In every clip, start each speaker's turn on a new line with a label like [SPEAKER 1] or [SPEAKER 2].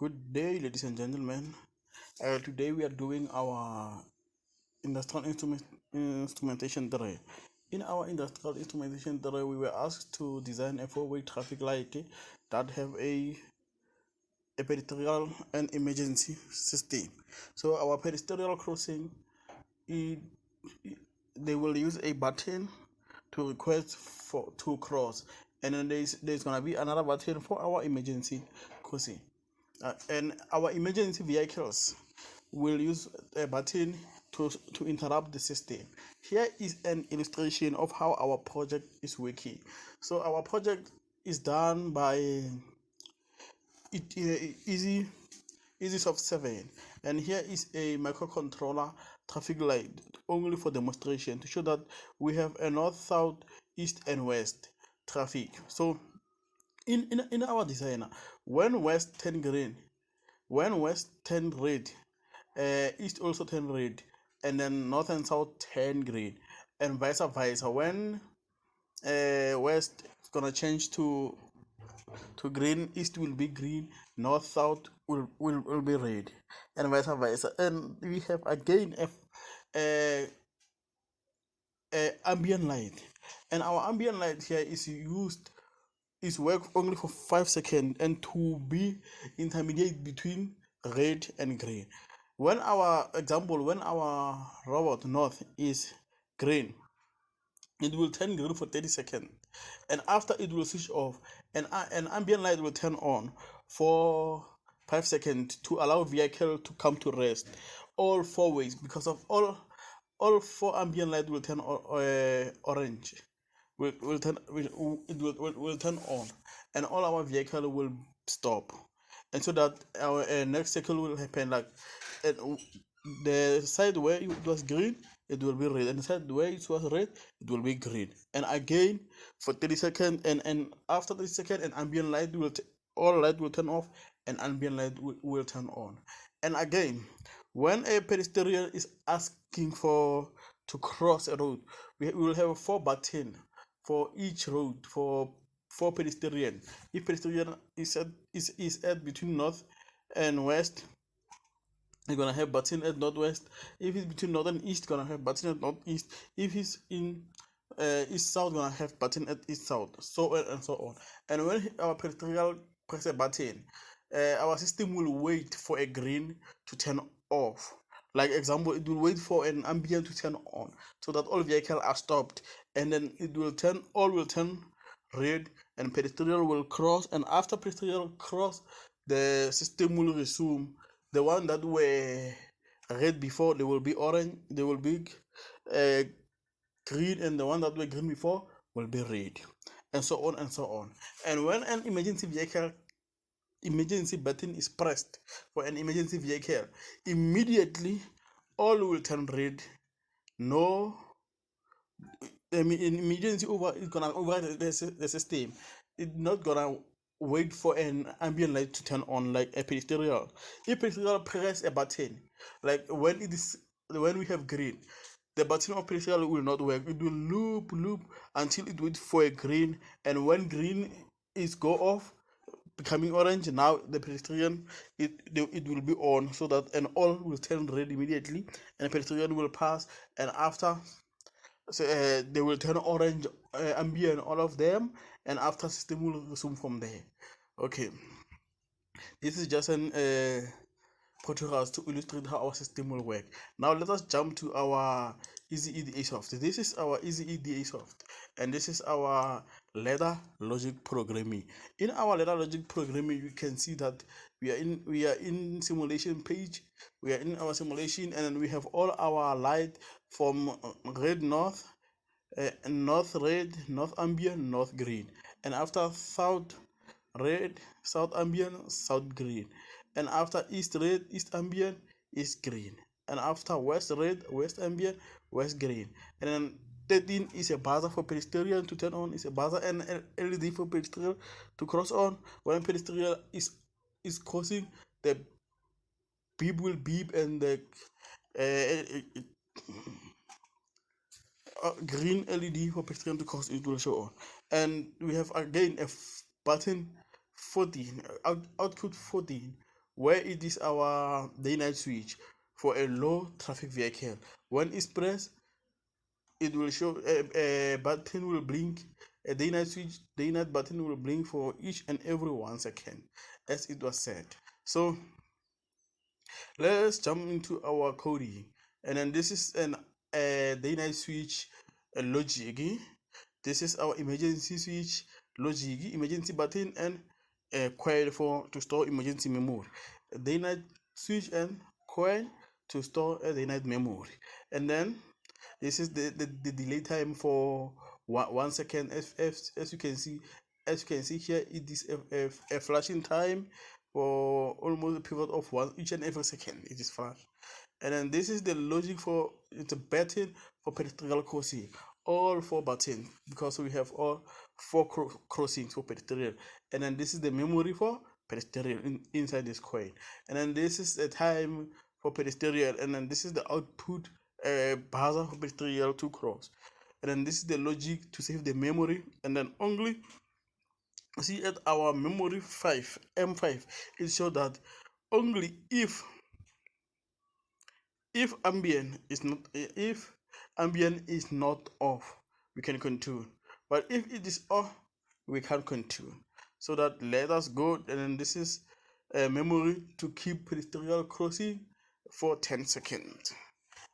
[SPEAKER 1] Good day, ladies and gentlemen. Today we are doing our industrial instrumentation drawing. In our industrial instrumentation drawing, we were asked to design a four-way traffic light that have a pedestrian and emergency system. So our pedestrian crossing, it, they will use a button to request for to cross, and then there's gonna be another button for our emergency crossing. And our emergency vehicles will use a button to interrupt the system. Here is an illustration of how our project is working. So our project is done by EasySoft 7, and here is a microcontroller traffic light only for demonstration to show that we have a north, south, east, and west traffic. So in our designer, when west turn green, when west turn red, east also turn red, and then north and south turn green, and vice versa. When west is gonna change to green, east will be green, north south will be red, and vice versa. And we have again a ambient light, and our ambient light here is work only for 5 seconds and to be intermediate between red and green. When our robot north is green, it will turn green for 30 seconds, and after it will switch off, and an ambient light will turn on for 5 seconds to allow vehicle to come to rest all four ways, because of all four ambient light will turn orange, will turn on, and all our vehicle will stop, and so that our next cycle will happen, like the side where it was green, it will be red, and the side where it was red, it will be green, and again for 30 seconds, and after 30 seconds, an ambient light all light will turn off, and ambient light will turn on. And again, when a pedestrian is asking for to cross a road, we will have 4 buttons for each road for pedestrian. If pedestrian is at between north and west, you're gonna have button at northwest. If it's between north and east, gonna have button at northeast. If it's in east south, gonna have button at east south, so on and so on. And when our pedestrian press a button, our system will wait for a green to turn off. Like example, it will wait for an ambient to turn on, so that all vehicles are stopped, and then all will turn red, and pedestrian will cross, and after pedestrian cross, the system will resume. The one that were red before, they will be orange, they will be uh, green, and the one that were green before will be red, and so on and so on. And when an emergency button is pressed for an emergency vehicle, immediately all will turn red. No, emergency over is gonna override the system. It's not gonna wait for an ambient light to turn on like a pedestrian. If pedestrian press a button, like when we have green, the button of pedestrian will not work. It will loop until it waits for a green, and when green is go off, becoming orange, now the pedestrian it will be on, so that and all will turn red immediately, and the pedestrian will pass, and after, so they will turn orange, ambient, all of them, and after system will resume from there. Okay, this is just an tutorials to illustrate how our system will work. Now let us jump to our Easy EDA soft. This is our Easy EDA soft, and this is our ladder logic programming. In our ladder logic programming, you can see that we are in simulation page. We are in our simulation, and then we have all our light from red north, north red, north ambient, north green, and after south red, south ambient, south green, and after east red, east ambient, east green, and after west red, west ambient, west green, and then 13 is a buzzer for pedestrian to turn on, is a buzzer, and LED for pedestrian to cross on. When pedestrian is crossing, the beep will beep, and the green LED for pedestrian to cross, it will show on. And we have again a button 14, output 14 where it is our day night switch for a low traffic vehicle. When it's pressed, it will show a button will blink. A day night switch day night button will blink for each and every 1 second, as it was said. So let's jump into our coding. And then this is an day night switch logic. This is our emergency switch logic, emergency button, and a coil for to store emergency memory. A day night switch and coil to store a day night memory. And then this is the delay time for 1 second. As you can see, here, it is a flashing time for almost a period of each and every second. It is flash. And then this is the logic for it's a button for pedestrian crossing. All four buttons, because we have all four crossings for pedestrian. And then this is the memory for pedestrian inside this coin. And then this is the time for pedestrian. And then this is the output buzzer for pedestrian to cross. And then this is the logic to save the memory. And then only see at our memory 5 M5, it shows that only if ambient is not off, we can continue, but if it is off, we can't continue. So that let us go. And then this is a memory to keep pedestrian crossing for 10 seconds.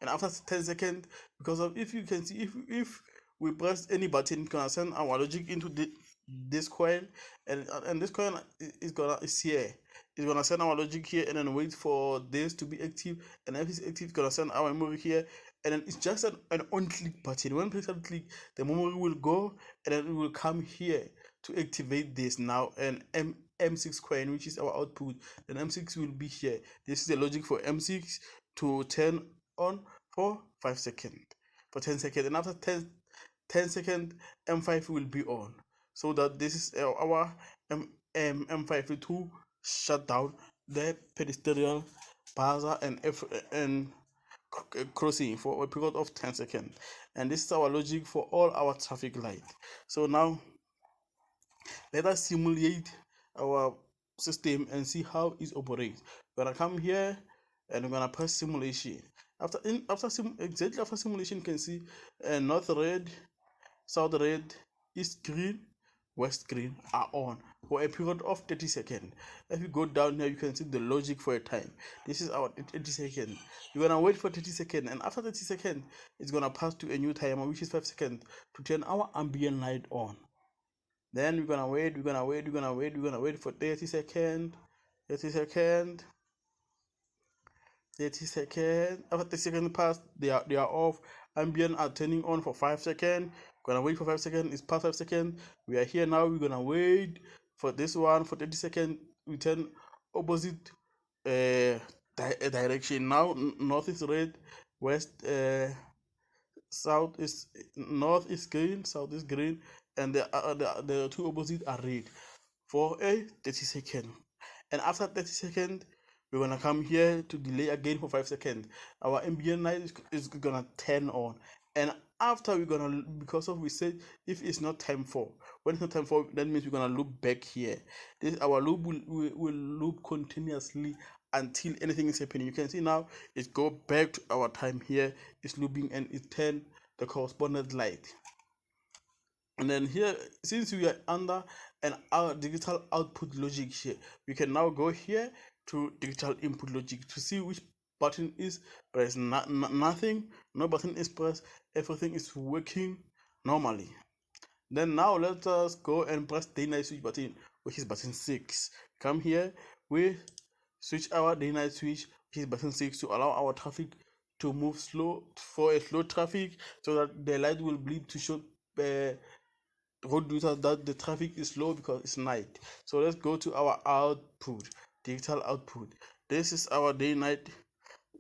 [SPEAKER 1] And after 10 seconds, because of, if you can see, if we press any button, it's gonna send our logic into this coil, and this coil is here. It's gonna send our logic here, and then wait for this to be active. And if it's active, it's gonna send our memory here, and then it's just an on-click button. When press on click, the memory will go, and then it will come here to activate this now. And M6 coin, which is our output, then M6 will be here. This is the logic for M6 to turn on for 5 seconds, for 10 seconds, and after 10 seconds, M5 will be on. So that this is our M5 to shut down the pedestrian buzzer and crossing for a period of 10 seconds. And this is our logic for all our traffic light. So now let us simulate our system and see how it operates. We're gonna come here and we're gonna press simulation. Exactly after simulation, you can see north red, south red, east green, west green are on for a period of 30 seconds. If you go down here, you can see the logic for a time. This is our 30 seconds. You're gonna wait for 30 seconds, and after 30 seconds, it's gonna pass to a new timer, which is 5 seconds, to turn our ambient light on. Then we're gonna wait for 30 seconds. 30 seconds. 30 seconds. After 30 seconds pass, they are off. Ambient are turning on for 5 seconds. Gonna wait for 5 seconds. It's past 5 seconds. We are here now. We're gonna wait for this one for 30 seconds. We turn opposite direction. Now north is red, west south is north is green, south is green, and the two opposite are red for a 30 seconds. And after 30 seconds, we're gonna come here to delay again for 5 seconds. Our ambient light is gonna turn on. And after we're gonna, because of we said if it's not time for, when it's not time for, that means we're gonna loop back here. This our loop will loop continuously until anything is happening. You can see now it go back to our time here. It's looping and it turn the correspondent light. And then here, since we are under our digital output logic here, we can now go here to digital input logic to see which button is pressed. Nothing, no button is pressed, everything is working normally. Then now let us go and press day night switch button, which is button 6. Come here, we switch our day night switch, which is button 6, to allow our traffic to move slow, for a slow traffic, so that the light will bleed to show road users that the traffic is slow because it's night. So let's go to our output, digital output. This is our day night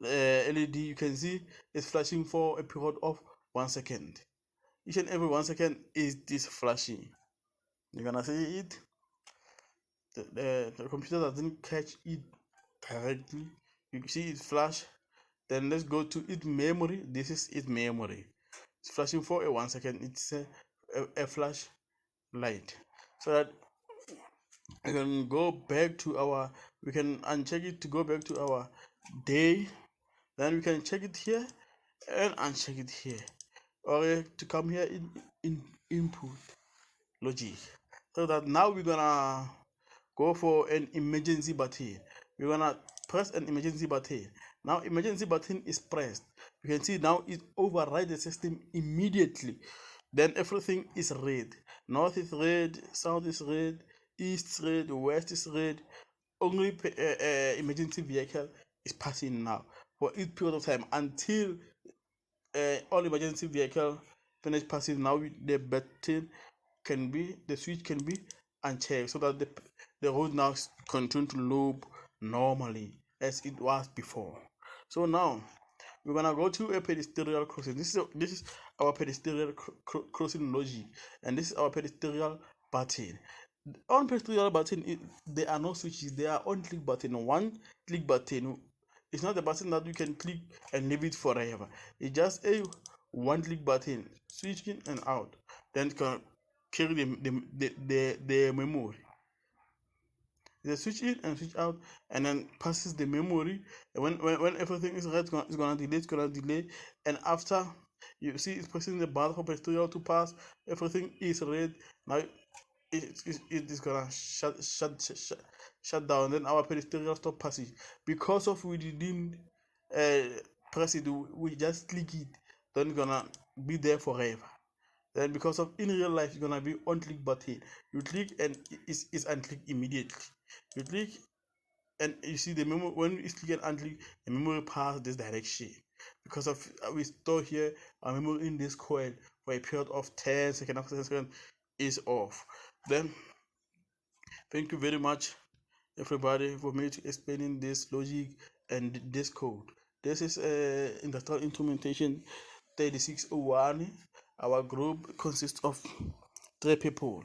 [SPEAKER 1] LED. You can see it's flashing for a period of 1 second. Each and every 1 second is this flashing. You're gonna see it. The computer doesn't catch it directly. You can see it flash. Then let's go to its memory. This is its memory. It's flashing for a 1 second. It's a flash light, so that I can go back to our We can uncheck it to go back to our day. Then we can check it here and uncheck it here, or to come here in input logic. So that now we're gonna go for an emergency button. We're gonna press an emergency button. Now emergency button is pressed. You can see now it overrides the system immediately. Then everything is red. North is red, south is red, east is red, west is red. Only emergency vehicle is passing now for each period of time until all emergency vehicle finish passing. Now the button can be, the switch can be unchecked, so that the road now continue to loop normally as it was before. So now we're gonna go to a pedestrian crossing. This is our pedestrian crossing logic, and this is our pedestrian button. On pedestrian button, there are no switches. There are on click button. One click button. It's not a button that you can click and leave it forever. It's just a one click button, switch in and out. Then can carry the memory. They switch in and switch out, and then passes the memory. And when everything is right, it's gonna delay. And after you see it's pressing the button for pedestrian to pass, everything is red. Now it is gonna shut down. Then our pedestrian stop passing because of we didn't press it. We just click it. Then it's gonna be there forever. Then because of in real life, it's gonna be on click button. You click and it's unclick immediately. You click and you see the memory. When you click and unclick, the memory pass this direction. Because of we store here our memory in this coil for a period of 10 seconds. After 10 seconds is off. Then thank you very much everybody for me to explaining this logic and this code. This is industrial instrumentation 3601. Our group consists of 3 people.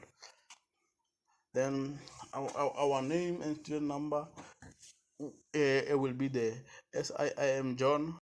[SPEAKER 1] Then our name and student number will be there. As I am John.